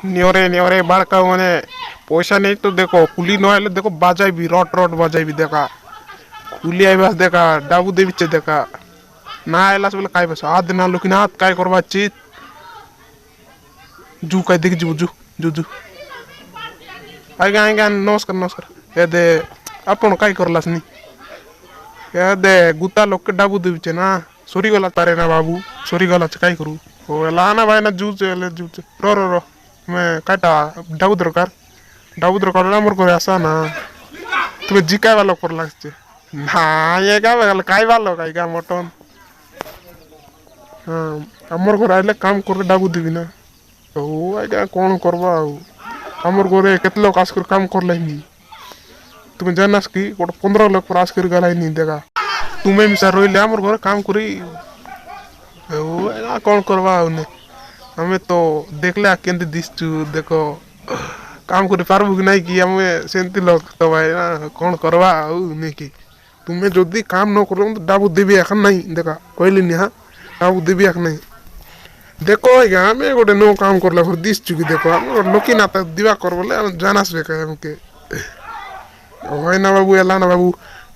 न्योरे बाड़का मैंने पैसा नहीं तो देखो कुली नहले देखो बाजाई भी रट रट बाजाई भी देखा कुली आईबास देखा डाबू देवी चे देखा ना आइलास बोले काय बस आद ना लुकिन हाथ काय करवा चित जू काय देख जू जू जू जू आएगा नमस्कार नमस्कार ये दे अपन काय करलास नी ये दे गुता लोग के डाबू देवी चे ना सोरी गला तारे ना बाबू सोरी गला चे काय करू ओ लाना भाई ना जू चे ले जू चे रो मैं काटा डाबू दरकार ना मोर को ऐसा ना तुम्हें जिका वाला कर लागছে ना ये का वाला काय वाला काय का मटन हाँ हमर घर आइले काम कर डाबू देवी ना ओ आइगा कौन करबा हमर घरे केते लोग आस कर काम कर लाइनी तुम्हें जानस की गोटे 15 लोग पर आस कर गलाइनी देखा तुम्हें मिसा रोइले हमर घरे काम करी ओ आइगा कौन करबा ने हमें तो देखले केंदे दिसचु देखो काम कर पारबु कि नहीं कि हमें सेंती लोग तो भाई ना कौन करवा नहीं कि तुम्हें जल्दी काम न करो तो डाबू देवी एखन नहीं देखा कहली नहीं हाँ डाबू देवी एखन नहीं देखो हमें गोटे नो काम करला फिर दिस चुकी देखो हम लोकी ना तो दिवा कर बोले हम जानास बेका हमके होय ना बाबू एला ना बाबू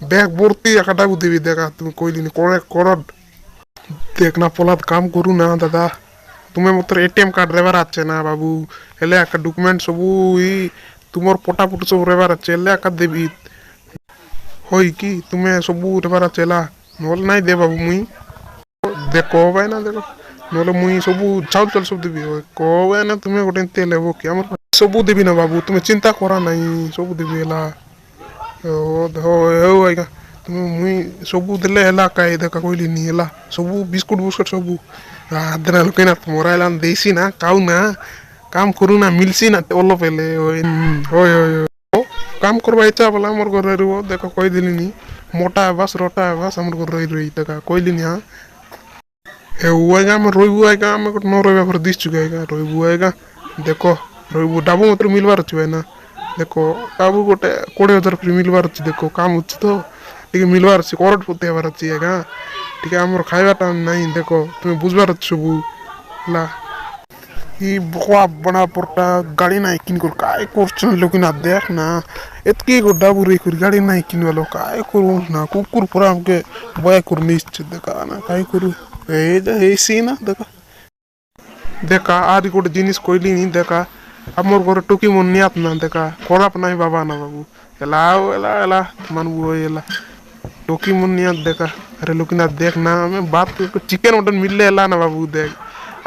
बैग बोरती एका डाबू देवी देखा तुम कहली नहीं करे करड देखना पोलाद काम करू ना दादा तुम्हें मतलब एटीएम कार्ड रेबार आछे ना बाबू एले एका डॉक्यूमेंट सबू ही तुमर पटापट सब रेबार आछे एले एका देबी होई कि तुम्हें सबू रेबार आछे ला नोल नहीं दे बाबू मुई देखो भाई ना देखो नोले मुई सबू चाउल चाउल सब देबी होय को भाई ना तुम्हें गोटे तेल लेबो कि हमर सबू देबी ना बाबू तुम्हें चिंता करा नहीं सबू देबी एला ओ हो आइगा तुम्हें मुई सबू देले एला काई देखा कोइली नहीं एला सबू बिस्कुट सबू आदना लोके ना मोराइला देसी ना काउ ना काम करू ना मिलसी ना ओलो पहले होय काम करबा इच्छा बोला मोर घर रो देखो कोई दिली नी मोटा बस रोटा बस हमर घर रही देखा कोइली नी हां ए हुआगा हम रोइबु आएगा हम न रोइबा पर दिस चुकेगा रोइबु आएगा देखो रोइबु डाबू मात्र मिलबार छ ना देखो डाबू गोटे 20000 फ्री मिलबार छ देखो काम उच्च तो टिके मिलबार छ करोड़ पते हबार छ आएगा टिके हमर खाइबा टाइम नहीं देखो तुम्हें बुझबार सबू ला ई बकवा बना पड़ता गाड़ी नहीं किन कर काय करछन लोग ना देख ना एतकी गो डाबू रे कर गाड़ी नहीं किन वालो काय करू ना कुकुर पूरा हमके बय कर निश्चित देखा ना काय करू ए सी ना देखा आदि गोटे जिनिस कहली नहीं देखा हमर घर टुकी मन नियात ना देखा खराब नहीं बाबा ना बाबू एला मानबू एला टोकी मन नियात देखा अरे लुकिना देख ना हमें बात चिकन मटन मिलले एला ना बाबू देख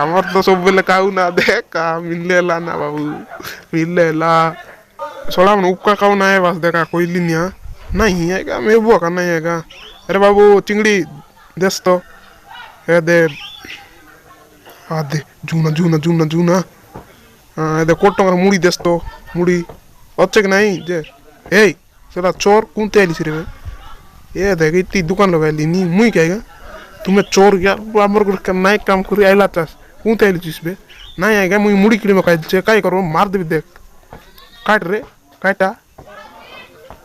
हमार तो सब बेले काऊ ना देख का मिलले एला ना बाबू मिलले एला सोड़ा मन उपका काऊ ना है बस देखा कोइली नहीं आएगा मैं वो का नहीं आएगा अरे बाबू चिंगड़ी देस तो ए दे आदे जूना दे कोटंगर मुड़ी देस तो मुड़ी अच्छे कि नहीं जे ए सेला चोर कुंते आली सिरे ये देख इतनी दुकान लगाई नी मुई कहेगा तुम्हें चोर गया हमर घर नहीं काम करी आइला चास कुंते आली चीज बे नहीं आएगा मुई मुड़ी किड़ी में काई काय करो मार दे देख काट रे काटा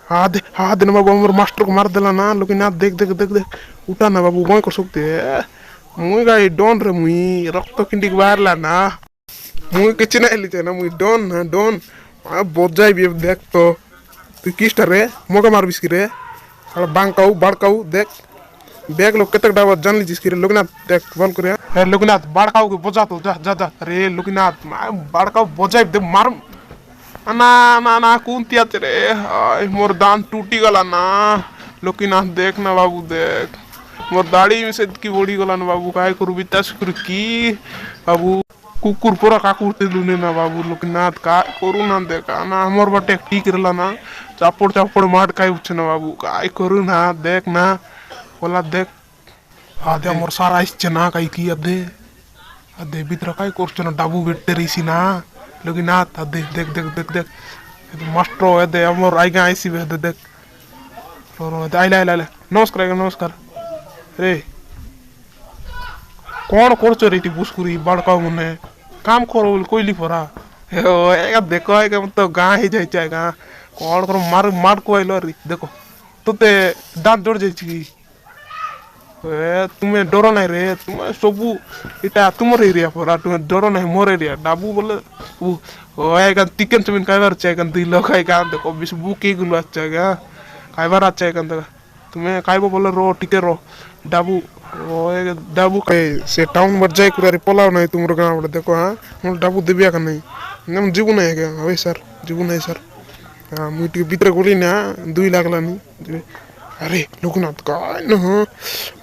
हाँ दिन बाबू हमर मास्टर को मार देला ना लेकिन ना देख उठा ना बाबू मैं कर सकते मुई गाई डोन रे मुई रक्त किंडी बाहरला ना मुई किछ नहीं लिते ना मुई डोन ना डोन बजाई भी देख तो तू किस्टा रे मोगा मार बिस्की रे बांकाऊ बाड़काऊ देख बैग लोग केतक डाबा जान लीजिस कि रे लोकनाथ देख बोल करे हे लोकनाथ बाड़काऊ के बजा तो जा रे लोकनाथ बाड़काऊ बजाई दे मार ना कुंतिया रे हाय मोर दान टूटी गला ना लोकनाथ देख ना बाबू देख मोर दाढ़ी में से की बॉडी गला ना बाबू काय करू बितास कर की बाबू कुकुर पूरा काकुर ते दुने ना बाबू लोकनाथ का करू ना देखा ना हमर बटे ठीक रहला ना चापड़ मार काय उछ ना बाबू काय करू ना देख ना बोला देख आदे मोर सारा इच्छे ना काय की अदे भीतर काय करछ ना डाबू बेटे रहीसी ना लोकनाथ अदे देख मास्टर अदे हमर आइगा आइसी बे देख रो आइला नमस्कार रे कौन करछ रे ती बुसकुरी बड़का मने काम करो कोइली परा एगा देखो एगा तो गां ही जाय जाएगा कौन करो मार को आइलो रे देखो तोते दांत जोड़ जाय छी ए तुम्हें डर नहीं रे तुम्हें सबू इटा तुमर एरिया परा तुम्हें डर नहीं मोर एरिया डाबू बोले ओ आएगा चिकन चमिन कायबार चाहेगा दिलो खाएगा देखो बिस बुकी गुलो अच्छा कायबार अच्छा है तुम्हें कायबो बोले रो टिके रो डाबू ओ डाबू से टाउन मर जाए कुरारी पलाव नहीं तुमरो गांव बड़े देखो हाँ हम डाबू दिव्या का नहीं हम जीवन नहीं है क्या अबे सर जीवन नहीं सर हाँ मुझे भीतर गोली ना 2 लाख लानी अरे लोकनाथ का न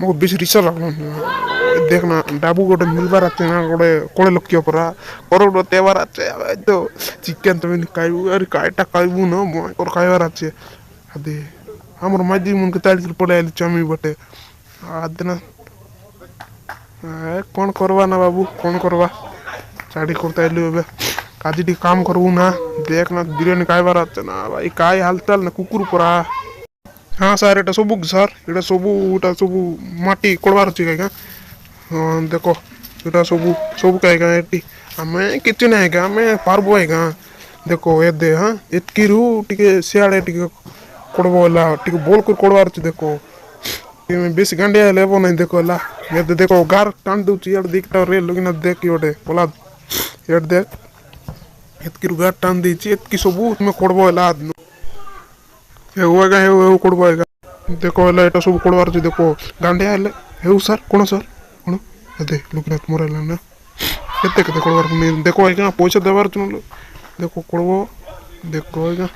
मग बेस रिसा लागलो देखना डाबू गोटे मिलबार आते ना गोटे कोड़े लक्ष्य परा करोड़ तेवार आचे तो चिकन तो खाइबू अरे काईटा खाइबू न मोर खाइबार आचे अदे हमर माजी मन के ताली पड़े आली चमी बटे आदना कौन करवा ना बाबू कौन करवा साड़ी करता आलू एबे काजी टी काम करबू ना देखना बिरयानी खाइबार आचे ना भाई काय हालचाल ना कुकुर परा हाँ सर এটা সবু স্যার এটা সবু মাটি কোড়বার আছে কাইগা দেখো এটা সবু কাইগা এটি আমি কিছু নাই গা আমি পারবো আইগা দেখো এ দে হ্যাঁ এতকিরু টিকে সিয়াড়ে টিকে কোড়বো লা টিকে বল করে কোড়বার আছে দেখো তুমি বেশি গান্ডিয়া লেবো নাই দেখো লা এ দেখো গার টান দউছি এর দিকটা রে লগিনা দেখ কি ওটে পোলা এর দেখ এতকিরু গার টান দিছি এতকি সবু তুমি কোড়বো লা हेगा हे कोड़बा देखो एला एटा सब कोड़बार अछि देखो गांडिया हेले हेउ सर कोन अदे लोकनाथ मोरला ना केते केते कोड़बार देखो आइगा पैसा देबार छु देखो कोड़बो देखो आइगा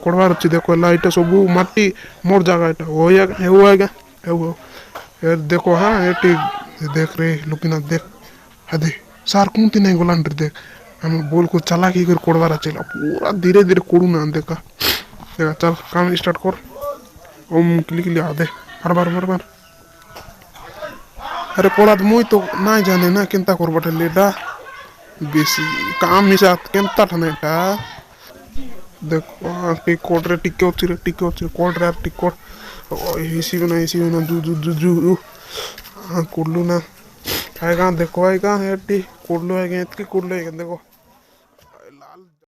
कोड़बार अछि देखो एला एटा सब माटी मोर जागा एटा होया हेउ आइगा हेउ ए देखो हां एटी देख रे लोकनाथ देख अदे सर कोनती नहीं गोलान रे देख हम बोल को चालाकी कर कोड़बार अछि पूरा धीरे धीरे कोड़ू ना देखा चल काम स्टार्ट कर ओम क्लिक आदे बार बार बार बार अरे पोला मुई तो ना जाने ना केनता कर बटे लेडा बेसी काम मिसा केनता ठनेटा देखो टिक कोड रे टिक कोड रे टिक कोड इसी ना जू हां कोडलू ना आएगा देखो आएगा हेटी कोडलू आएगा इतकी कोडलू आएगा देखो